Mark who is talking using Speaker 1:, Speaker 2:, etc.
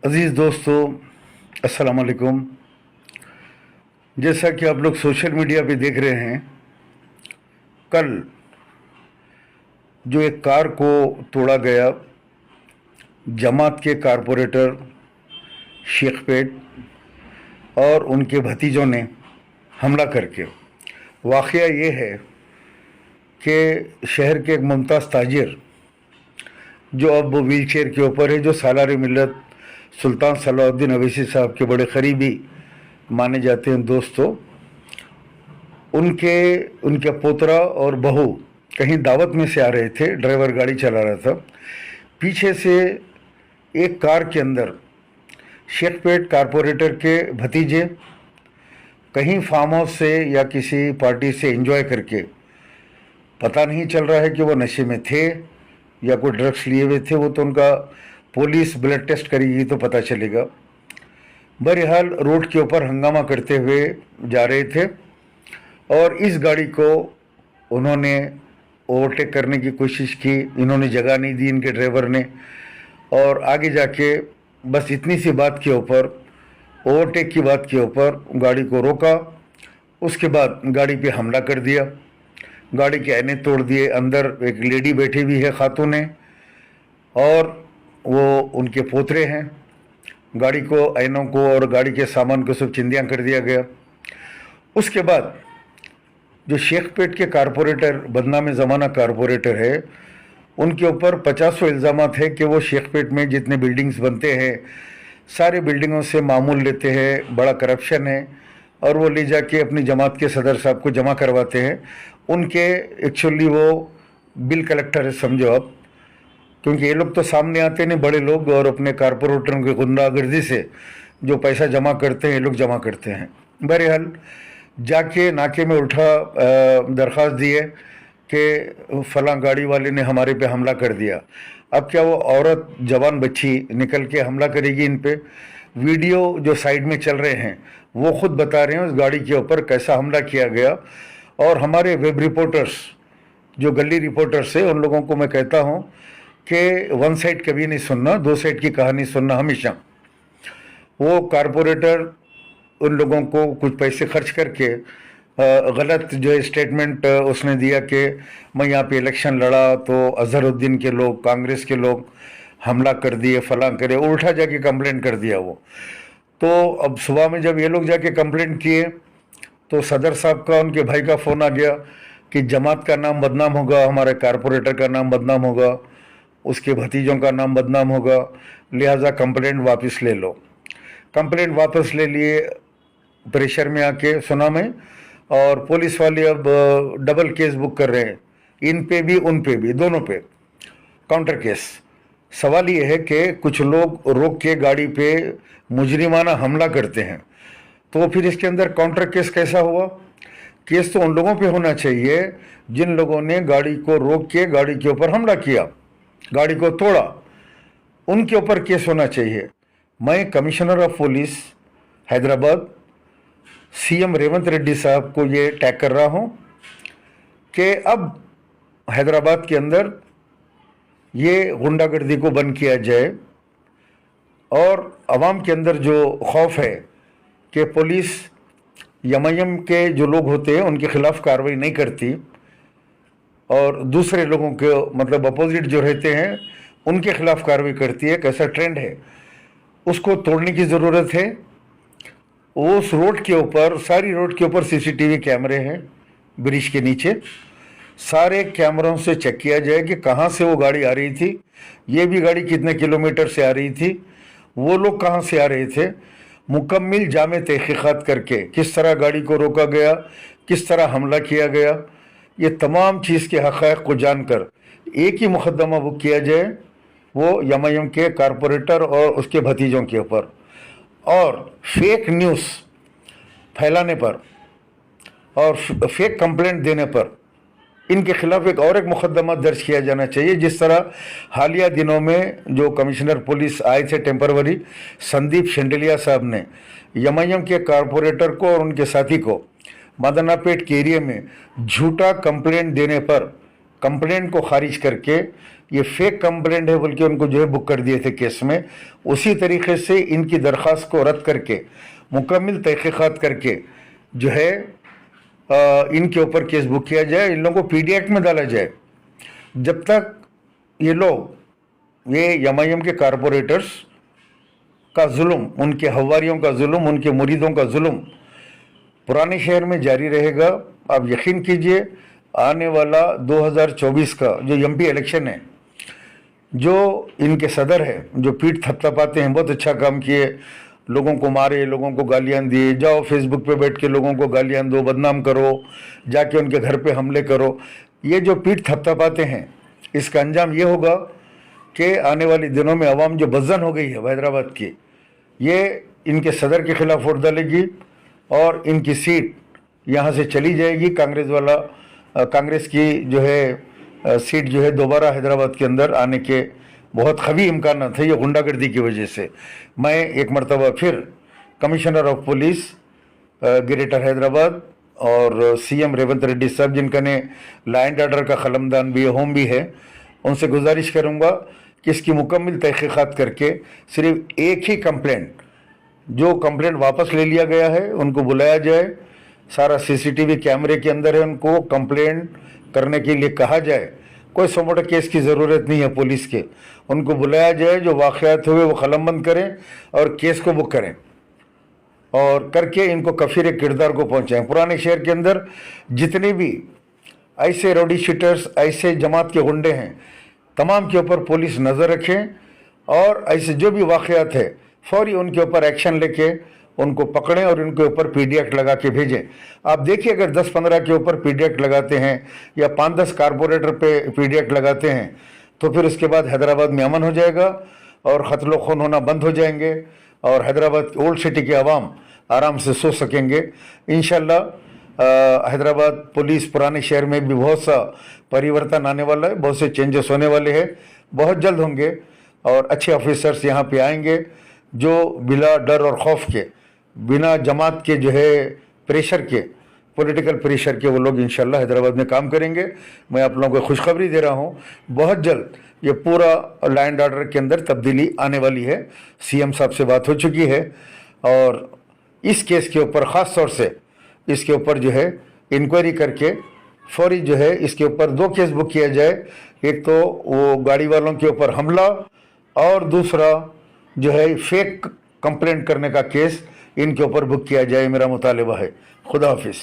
Speaker 1: अज़ीज़ दोस्तों, अस्सलाम वालेकुम। जैसा कि आप लोग सोशल मीडिया पे देख रहे हैं, कल जो एक कार को तोड़ा गया, जमात के कारपोरेटर शेखपेट और उनके भतीजों ने हमला करके, वाक़या ये है कि शहर के एक मुमताज़ ताजिर जो अब वो व्हील चेयर के ऊपर है, जो सालार मिल्लत सुल्तान सलाहुद्दीन अवैसी साहब के बड़े करीबी माने जाते हैं दोस्तों, उनके पोतरा और बहू कहीं दावत में से आ रहे थे। ड्राइवर गाड़ी चला रहा था। पीछे से एक कार के अंदर शेखपेट कारपोरेटर के भतीजे कहीं फार्म हाउस से या किसी पार्टी से एंजॉय करके, पता नहीं चल रहा है कि वो नशे में थे या कोई ड्रग्स लिए हुए थे, वो तो उनका पुलिस ब्लड टेस्ट करेगी तो पता चलेगा। बहरहाल रोड के ऊपर हंगामा करते हुए जा रहे थे और इस गाड़ी को उन्होंने ओवरटेक करने की कोशिश की। इन्होंने जगह नहीं दी इनके ड्राइवर ने, और आगे जाके बस इतनी सी बात के ऊपर, ओवरटेक की बात के ऊपर गाड़ी को रोका। उसके बाद गाड़ी पे हमला कर दिया, गाड़ी के आईने तोड़ दिए। अंदर एक लेडी बैठी हुई है, खातून है, और वो उनके पोतरे हैं। गाड़ी को, आइनों को और गाड़ी के सामान को सब चिंदियाँ कर दिया गया। उसके बाद जो शेखपेट के कारपोरेटर, बदनाम ज़माना कारपोरेटर है, उनके ऊपर 50 इल्ज़ामात है कि वो शेखपेट में जितने बिल्डिंग्स बनते हैं सारे बिल्डिंगों से मामूल लेते हैं, बड़ा करप्शन है, और वो ले जाके अपनी जमात के सदर साहब को जमा करवाते हैं। उनके एक्चुअली वो बिल कलेक्टर है, समझो आप, क्योंकि ये लोग तो सामने आते नहीं, बड़े लोग, और अपने कारपोरेटरों की गुंडागर्दी से जो पैसा जमा करते हैं ये लोग जमा करते हैं। बहरहाल जाके नाके में उठा दरख्वास्त दी है कि फ़लाँ गाड़ी वाले ने हमारे पे हमला कर दिया। अब क्या वो औरत, जवान बच्ची निकल के हमला करेगी इन पे? वीडियो जो साइड में चल रहे हैं वो खुद बता रहे हैं उस गाड़ी के ऊपर कैसा हमला किया गया। और हमारे वेब रिपोर्टर्स, जो गली रिपोर्टर्स है, उन लोगों को मैं कहता हूँ कि वन साइड कभी नहीं सुनना, दो साइड की कहानी सुनना हमेशा। वो कारपोरेटर उन लोगों को कुछ पैसे खर्च करके गलत जो है स्टेटमेंट उसने दिया कि मैं यहाँ पे इलेक्शन लड़ा तो अजहरुद्दीन के लोग, कांग्रेस के लोग हमला कर दिए, फलां करे, उल्टा जाके कंप्लेंट कर दिया वो। तो अब सुबह में जब ये लोग जाके कंप्लेंट किए तो सदर साहब का, उनके भाई का फ़ोन आ गया कि जमात का नाम बदनाम होगा, हमारे कारपोरेटर का नाम बदनाम होगा, उसके भतीजों का नाम बदनाम होगा, लिहाजा कंप्लेंट वापस ले लो। कंप्लेंट वापस ले लिए, प्रेशर में आके सुना मैं, और पुलिस वाले अब डबल केस बुक कर रहे हैं, इन पे भी उन पे भी, दोनों पे काउंटर केस। सवाल ये है कि कुछ लोग रोक के गाड़ी पे मुजरिमाना हमला करते हैं, तो फिर इसके अंदर काउंटर केस कैसा हुआ? केस तो उन लोगों पे होना चाहिए जिन लोगों ने गाड़ी को रोक के गाड़ी के ऊपर हमला किया, गाड़ी को तोड़ा, उनके ऊपर केस होना चाहिए। मैं commissioner of police Hyderabad CM Revanth Reddy साहब को ये टैग कर रहा हूँ कि अब हैदराबाद के अंदर ये गुंडागर्दी को बंद किया जाए, और आवाम के अंदर जो खौफ है कि पुलिस एमआईएम के जो लोग होते हैं उनके खिलाफ कार्रवाई नहीं करती, और दूसरे लोगों के, मतलब अपोजिट जो रहते हैं, उनके खिलाफ कार्रवाई करती है, कैसा ट्रेंड है, उसको तोड़ने की ज़रूरत है। उस रोड के ऊपर, सारी रोड के ऊपर सीसीटीवी कैमरे हैं, ब्रिज के नीचे, सारे कैमरों से चेक किया जाए कि कहाँ से वो गाड़ी आ रही थी, ये भी गाड़ी कितने किलोमीटर से आ रही थी, वो लोग कहाँ से आ रहे थे। मुकम्मल जामे तहकीक़ात करके किस तरह गाड़ी को रोका गया, किस तरह हमला किया गया, ये तमाम चीज़ के हक़ाइक़ को जानकर एक ही मुकदमा बुक किया जाए, वो एमआईएम के कारपोरेटर और उसके भतीजों के ऊपर। और फेक न्यूज़ फैलाने पर और फेक कंप्लेंट देने पर इनके खिलाफ एक मुकदमा दर्ज किया जाना चाहिए। जिस तरह हालिया दिनों में जो कमिश्नर पुलिस आए थे टेम्परवरी, संदीप शेंडलिया साहब ने एमआईएम के कारपोरेटर को और उनके साथी को मदनापेट के एरिया में झूठा कंप्लेंट देने पर कंप्लेंट को खारिज करके ये फेक कंप्लेंट है बोल के उनको जो है बुक कर दिए थे केस में, उसी तरीके से इनकी दरख्वास्त को रद्द करके मुकम्मल तहकीकात करके जो है इनके ऊपर केस बुक किया जाए, इन लोगों को पीडी एक्ट में डाला जाए। जब तक ये लोग ये एमआईएम के कारपोरेटर्स का जुल्म, उनके हवारियों का जुल्म, उनके मुरीदों का जुल्म पुराने शहर में जारी रहेगा। आप यकीन कीजिए आने वाला 2024 का जो एमपी इलेक्शन है, जो इनके सदर है जो पीठ थपथपाते हैं, बहुत अच्छा काम किए, लोगों को मारे, लोगों को गालियां दिए, जाओ फेसबुक पे बैठ के लोगों को गालियां दो, बदनाम करो, जाके उनके घर पे हमले करो, ये जो पीठ थपथपाते हैं इसका अंजाम ये होगा कि आने वाले दिनों में अवाम जो बज़न हो गई है हैदराबाद की, ये इनके सदर के खिलाफ वोट डालेगी और इनकी सीट यहाँ से चली जाएगी। कांग्रेस की जो है सीट जो है दोबारा हैदराबाद के अंदर आने के बहुत खबी इम्कान थे ये गुंडागर्दी की वजह से। मैं एक मरतबा फिर commissioner of police greater Hyderabad और सीएम रेवंत रेड्डी साहब, जिनका ने लॉ एंड ऑर्डर का कलमदान भी है, होम भी है, उनसे गुजारिश करूंगा कि इसकी मुकम्मल तहकीकात करके सिर्फ एक ही कंप्लेंट, जो कंप्लेंट वापस ले लिया गया है उनको बुलाया जाए, सारा सीसीटीवी कैमरे के अंदर है, उनको कंप्लेंट करने के लिए कहा जाए। कोई समोटा केस की ज़रूरत नहीं है पुलिस के, उनको बुलाया जाए, जो वाक़यात हुए वो कलमबंद करें और केस को बुक करें और करके इनको कफीर किरदार को पहुंचाएं। पुराने शहर के अंदर जितने भी ऐसे रौडी शीटर्स, ऐसे जमात के गुंडे हैं, तमाम के ऊपर पुलिस नज़र रखें और ऐसे जो भी वाक़यात है फौरी उनके ऊपर एक्शन लेके उनको पकड़ें और उनके ऊपर पीडी एक्ट लगा के भेजें। आप देखिए अगर 10-15 के ऊपर पीडी एक्ट लगाते हैं या 5-10 कारपोरेटर पे पीडी एक्ट लगाते हैं तो फिर उसके बाद हैदराबाद में अमन हो जाएगा और क़त्ल खून होना बंद हो जाएंगे और हैदराबाद ओल्ड सिटी के अवाम आराम से सो सकेंगे। इंशाल्लाह हैदराबाद पुलिस पुराने शहर में भी बहुत सा परिवर्तन आने वाला है, बहुत से चेंजेस होने वाले हैं, बहुत जल्द होंगे और अच्छे ऑफिसर्स यहाँ पे आएंगे जो बिला डर और खौफ के, बिना जमात के जो है प्रेशर के, पॉलिटिकल प्रेशर के वो लोग इंशाल्लाह हैदराबाद में काम करेंगे। मैं आप लोगों को खुशखबरी दे रहा हूँ, बहुत जल्द ये पूरा लॉ एंड ऑर्डर के अंदर तब्दीली आने वाली है। सीएम साहब से बात हो चुकी है और इस केस के ऊपर ख़ास तौर से इसके ऊपर जो है इंक्वायरी करके फौरी जो है इसके ऊपर 2 केस बुक किया जाए, एक तो वो गाड़ी वालों के ऊपर हमला और दूसरा जो है फेक कंप्लेंट करने का केस इनके ऊपर बुक किया जाए, मेरा मुतालिबा है। खुदा हाफिज़।